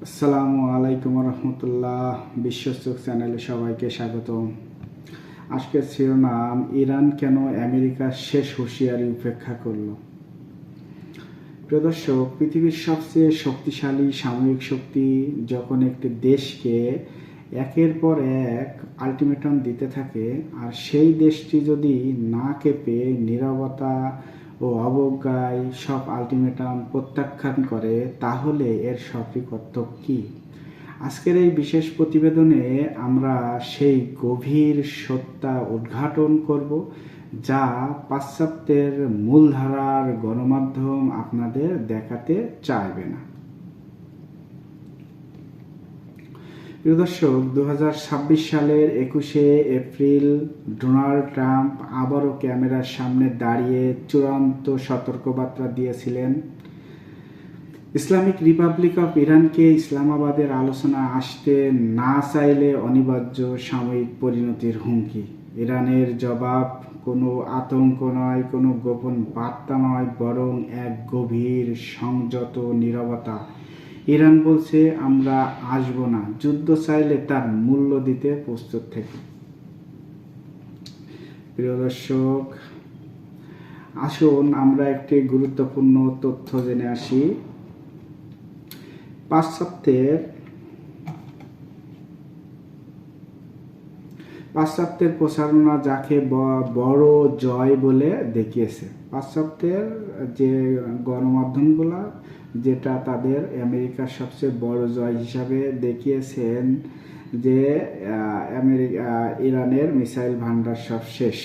আসসালামু আলাইকুম রহমতুল্লাহ। বিশ্বচোখ চ্যানেলে সবাইকে স্বাগতম। আজকের শিরোনাম, ইরান কেন আমেরিকার শেষ হুঁশিয়ারি উপেক্ষা করল। প্রিয় দর্শক, পৃথিবীর সবচেয়ে শক্তিশালী সামরিক শক্তি যখন একটি দেশকে একের পর এক আলটিমেটাম দিতে থাকে, আর সেই দেশটি যদি না কেঁপে নীরবতা ও অবজ্ঞায় সব আলটিমেটাম প্রত্যাখ্যান করে, তাহলে এর সঠিক অর্থ কী? আজকের এই বিশেষ প্রতিবেদনে আমরা সেই গভীর সত্য উদ্ঘাটন করব, যা পাশ্চাত্যের মূলধারার গণমাধ্যম আপনাদের দেখাতে চাইবে না। প্রিয় দর্শক, 2026 সালের 21শে এপ্রিল ডোনাল্ড ট্রাম্প আবারও ক্যামেরার সামনে দাঁড়িয়ে চূড়ান্ত সতর্কবার্তা দিয়েছিলেন। ইসলামিক রিপাবলিক অফ ইরানকে ইসলামাবাদের আলোচনা আসতে না চাইলে অনিবার্য সাময়িক পরিণতির হুমকি। ইরানের জবাব কোনো আতঙ্ক নয়, কোনো গোপন বার্তা নয়, বরং এক গভীর সংযত নীরবতা। ইরান বলছে, আমরা আসব না, যুদ্ধ চাইলে তার মূল্য দিতে প্রস্তুত থেকে। প্রিয় দর্শক, আসুন আমরা একটি গুরুত্বপূর্ণ তথ্য জেনে আসি। পাশ্চাত্যের প্রচারণা যাকে বড় জয় বলে দেখিয়েছে। পাশ্চাত্যের যে গণমাধ্যমগুলো, যেটা তাদের আমেরিকার সবচেয়ে বড় জয় হিসাবে দেখিয়েছেন যে ইরানের মিসাইল ভান্ডার সব শেষ।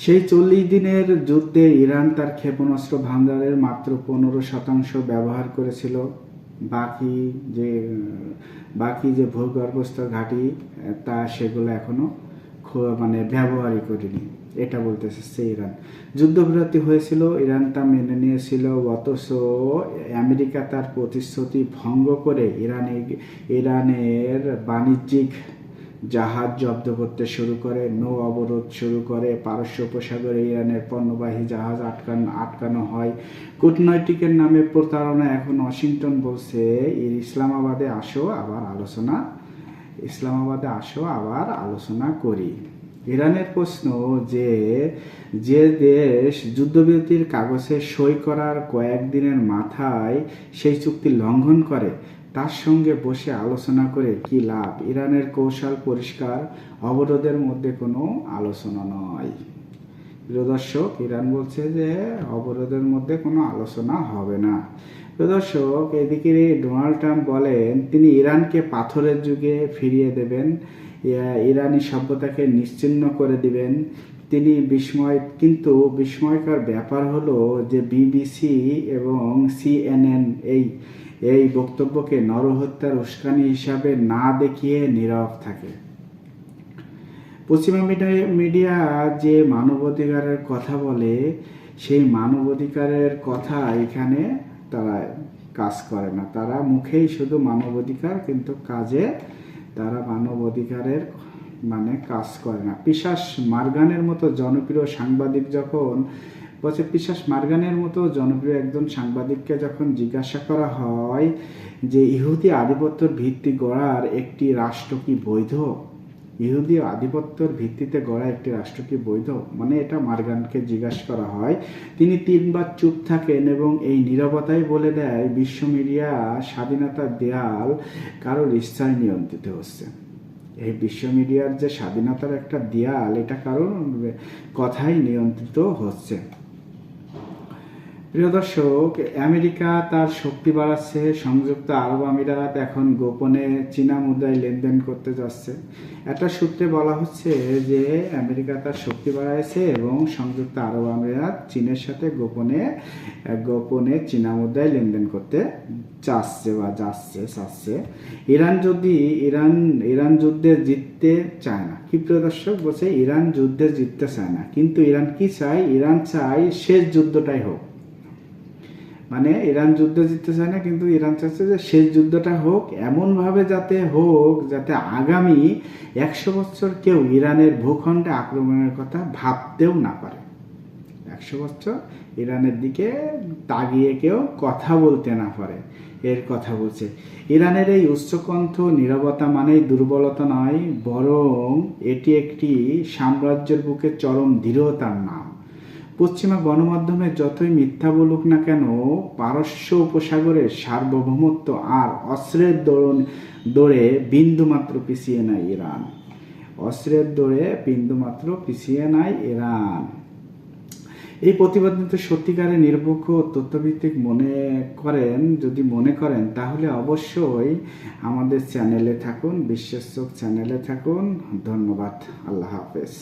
সেই 40 দিনের যুদ্ধে ইরান তার ক্ষেপণাস্ত্র ভান্ডারের মাত্র 15% ব্যবহার করেছিল। বাকি যে ভূগর্ভস্থ ঘাঁটি সেগুলো এখনো ব্যবহারই করেনি, এটা বলতে চাচ্ছে ইরান। যুদ্ধবিরতি হয়েছিল, ইরান তা মেনে নিয়েছিল, অথচ আমেরিকা তার প্রতিশ্রুতি ভঙ্গ করে ইরানের বাণিজ্যিক জাহাজ জব্দ করতে শুরু করে, নৌ অবরোধ শুরু করে, পারস্য উপসাগরে ইরানের পণ্যবাহী জাহাজ আটকানো হয়। কূটনৈতিকের নামে প্রতারণা। এখন ওয়াশিংটন বলছে, ইসলামাবাদে আসো আবার আলোচনা করি। ইরানের প্রশ্ন, যে দেশ যুদ্ধবিরতির কাগজে সই করার কয়েকদিনের মাথায় সেই চুক্তি লঙ্ঘন করে, তার সঙ্গে বসে আলোচনা করে কি লাভ? ইরানের কৌশল পরিষ্কার, অবরোধের মধ্যে কোনো আলোচনা নয়। প্রিয় দর্শক, ইরান বলছে যে অবরোধের মধ্যে কোনো আলোচনা হবে না। প্রিয় দর্শক, এদিকে ডোনাল্ড ট্রাম্প বলেন তিনি ইরানকে পাথরের যুগে ফিরিয়ে দেবেন, ইরানি সভ্যতাকে নিশ্চিহ্ন করে দিবেন। কিন্তু বিস্ময়কর ব্যাপার হলো যে বিবিসি এবং CNN এই বক্তব্যকে নরহত্যার উস্কানি হিসাবে না দেখিয়ে নীরব থাকে। পশ্চিমা মিডিয়া যে মানবাধিকারের কথা বলে, সেই মানবাধিকারের কথা এখানে তারা কাজ করে না। তারা মুখেই শুধু মানবাধিকার, কিন্তু কাজে তারা মানবাধিকারের কাজ করে না। পিশাস মার্গানের মতো জনপ্রিয় সাংবাদিক একজন সাংবাদিককে যখন জিজ্ঞাসা করা হয় যে ইহুদি আধিপত্যের ভিত্তি গড়ার একটি রাষ্ট্র কি বৈধ, ইহুদি আধিপত্যের ভিত্তিতে গড়া একটি রাষ্ট্র কি বৈধ, এটা মার্গানকে জিজ্ঞাসা করা হয়। তিনি 3 বার চুপ থাকেন এবং এই নীরবতাই বলে দেয় বিশ্ব মিডিয়া স্বাধীনতার দেয়াল কারোর ইচ্ছায় নিয়ন্ত্রিত হচ্ছে। এই বিশ্ব মিডিয়ার যে স্বাধীনতার একটা দেয়াল, এটা কারোর কথাই নিয়ন্ত্রিত হচ্ছে। প্রিয় দর্শক, আমেরিকা তার শক্তি বাড়াচ্ছে। সংযুক্ত আরব আমিরাত এখন গোপনে চীনা মুদ্রায় লেনদেন করতে যাচ্ছে। একটা সূত্রে বলা হচ্ছে যে আমেরিকা তার শক্তি বাড়াইছে এবং সংযুক্ত আরব আমিরাত চীনের সাথে গোপনে চীনা মুদ্রায় লেনদেন করতে চাচ্ছে। ইরান যুদ্ধে জিততে চায় না। কি প্রিয় দর্শক, বলছে ইরান যুদ্ধে জিততে চায় না, কিন্তু ইরান কি চায়? ইরান চায় শেষ যুদ্ধটাই হোক। ইরান যুদ্ধ জিততে চায় না, কিন্তু ইরান চাচ্ছে যে শেষ যুদ্ধটা হোক, এমনভাবে যাতে আগামী 100 বছর কেউ ইরানের ভূখণ্ডে আক্রমণের কথা ভাবতেও না পারে। 100 বছর ইরানের দিকে তাকিয়ে কেউ কথা বলতে না পারে, এর কথা বলছে। ইরানের এই উচ্চকণ্ঠ নীরবতা মানেই দুর্বলতা নয়, বরং এটি একটি সাম্রাজ্যের বুকে চরম দৃঢ়তার নাম। পশ্চিমা গণমাধ্যমে যতই মিথ্যা বলুক না কেন, পারস্য উপসাগরের সার্বভৌমত্ব আর অস্ত্রের দৌড়ে বিন্দুমাত্র পিছিয়ে নাই ইরান। অস্ত্রের দৌড়ে বিন্দুমাত্র পিছিয়ে নাই ইরান। এই প্রতিবেদন সত্যিকারের নিরপেক্ষ ও তথ্যভিত্তিক যদি মনে করেন তাহলে অবশ্যই আমাদের চ্যানেলে থাকুন, বিশ্বাস চ্যানেলে থাকুন। ধন্যবাদ। আল্লাহ হাফেজ।